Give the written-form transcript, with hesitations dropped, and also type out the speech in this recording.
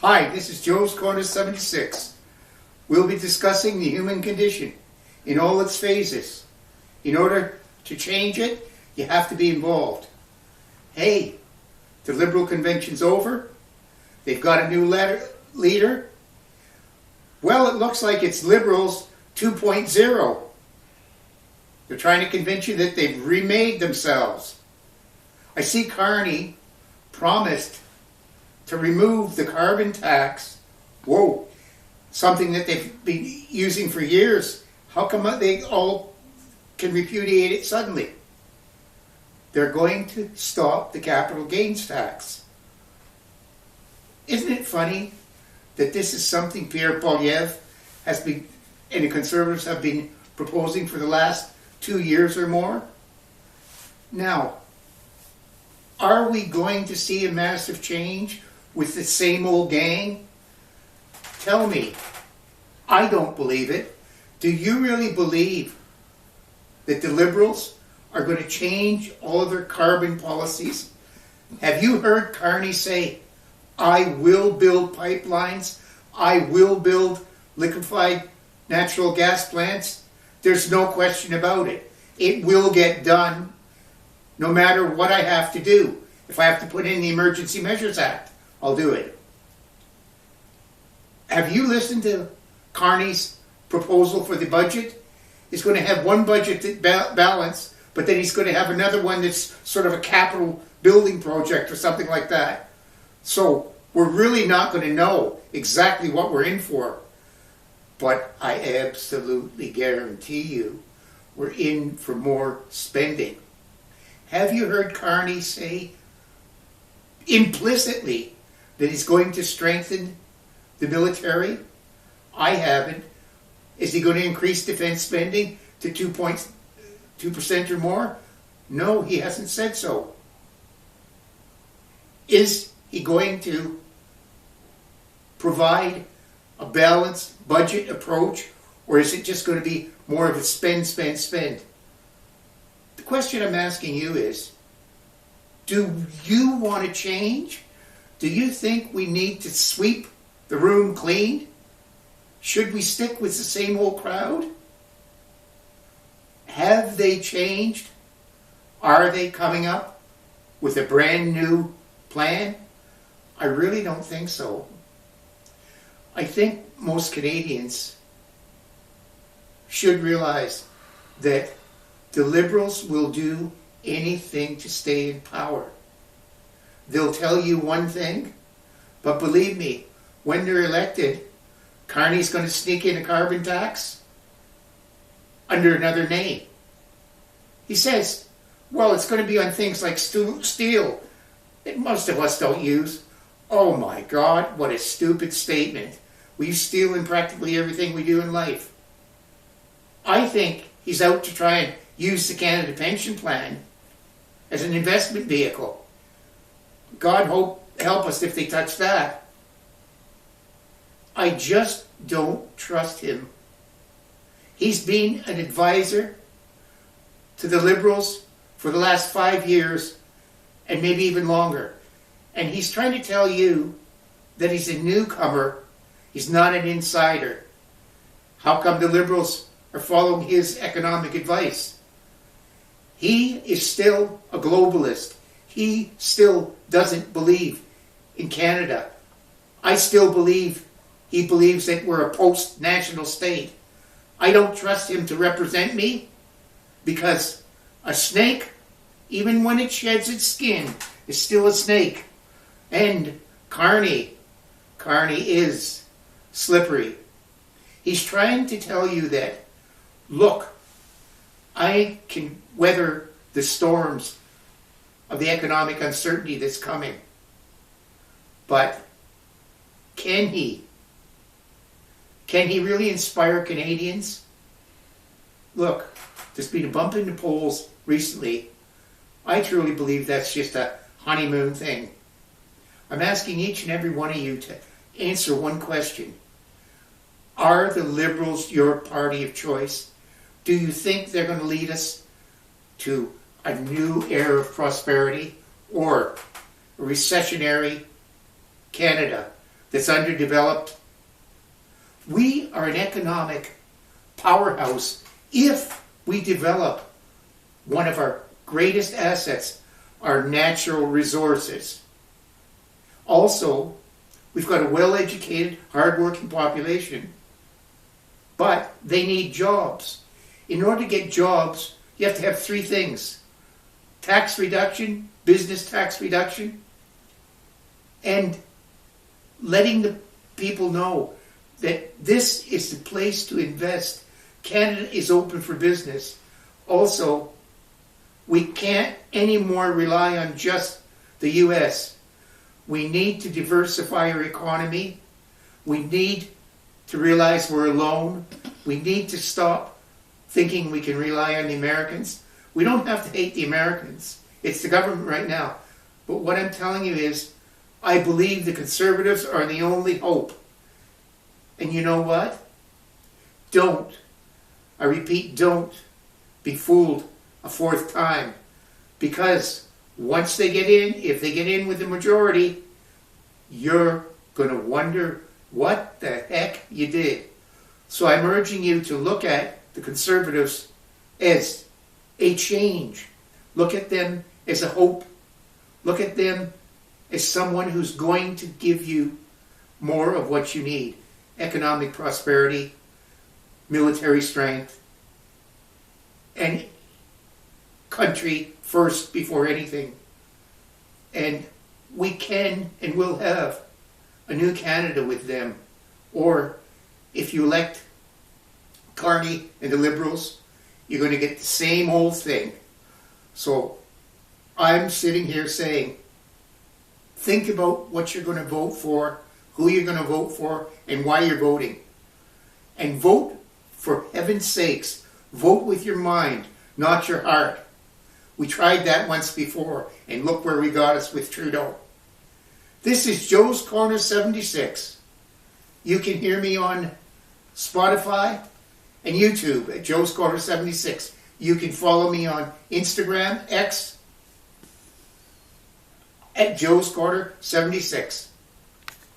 Hi, this is Joe's Corner 76. We'll be discussing the human condition in all its phases. In order to change it, you have to be involved. Hey, the Liberal convention's over. They've got a new leader. Well, it looks like it's Liberals 2.0. They're trying to convince you that they've remade themselves. I see Carney promised to remove the carbon tax. Whoa, something that they've been using for years. How come they all can repudiate it suddenly? They're going to stop the capital gains tax. Isn't it funny that this is something Pierre Poilievre has been, and the Conservatives have been proposing for the last 2 years or more? Now, are we going to see a massive change with the same old gang? Tell me. I don't believe it. Do you really believe that the Liberals are going to change all of their carbon policies? Have you heard Carney say, I will build pipelines, I will build liquefied natural gas plants? There's no question about it. It will get done no matter what I have to do. If I have to put in the Emergency Measures Act, I'll do it. Have you listened to Carney's proposal for the budget? He's going to have one budget balance, but then he's going to have another one that's sort of a capital building project or something like that. So we're really not going to know exactly what we're in for. But I absolutely guarantee you we're in for more spending. Have you heard Carney say implicitly that he's going to strengthen the military? I haven't. Is he going to increase defense spending to 2% or more? No, he hasn't said so. Is he going to provide a balanced budget approach, or is it just going to be more of a spend? The question I'm asking you is, do you want to change? Do you think we need to sweep the room clean? Should we stick with the same old crowd? Have they changed? Are they coming up with a brand new plan? I really don't think so. I think most Canadians should realize that the Liberals will do anything to stay in power. They'll tell you one thing, but believe me, when they're elected, Carney's going to sneak in a carbon tax under another name. He says, well, it's going to be on things like steel that most of us don't use. Oh my God, what a stupid statement. We use steel in practically everything we do in life. I think he's out to try and use the Canada Pension Plan as an investment vehicle. God help us if they touch that. I just don't trust him. He's been an advisor to the Liberals for the last 5 years and maybe even longer. And he's trying to tell you that he's a newcomer. He's not an insider. How come the Liberals are following his economic advice? He is still a globalist. He still doesn't believe in Canada. I still believe he believes that we're a post-national state. I don't trust him to represent me because a snake, even when it sheds its skin, is still a snake. And Carney is slippery. He's trying to tell you that, look, I can weather the storms of the economic uncertainty that's coming. But can he? Can he really inspire Canadians? Look, there's been a bump in the polls recently. I truly believe that's just a honeymoon thing. I'm asking each and every one of you to answer one question. Are the Liberals your party of choice? Do you think they're going to lead us to a new era of prosperity or a recessionary Canada that's underdeveloped. We are an economic powerhouse if we develop one of our greatest assets, our natural resources. Also, we've got a well-educated, hard-working population, but they need jobs. In order to get jobs, you have to have three things: tax reduction, business tax reduction, and letting the people know that this is the place to invest. Canada is open for business. Also, we can't anymore rely on just the U.S. We need to diversify our economy. We need to realize we're alone. We need to stop thinking we can rely on the Americans. We don't have to hate the Americans. It's the government right now. But what I'm telling you is, I believe the Conservatives are the only hope. And you know what? Don't, I repeat, don't be fooled a fourth time. Because once they get in, if they get in with the majority, you're going to wonder what the heck you did. So I'm urging you to look at the Conservatives as a change. Look at them as a hope. Look at them as someone who's going to give you more of what you need. Economic prosperity, military strength, and country first before anything. And we can and will have a new Canada with them. Or if you elect Carney and the Liberals, you're going to get the same old thing. So I'm sitting here saying, think about what you're going to vote for, who you're going to vote for, and why you're voting. And vote, for heaven's sakes, vote with your mind, not your heart. We tried that once before, and look where we got us with Trudeau. This is Joe's Corner 76. You can hear me on Spotify and YouTube at Joe's Corner 76. You can follow me on Instagram, X, at Joe's Corner 76.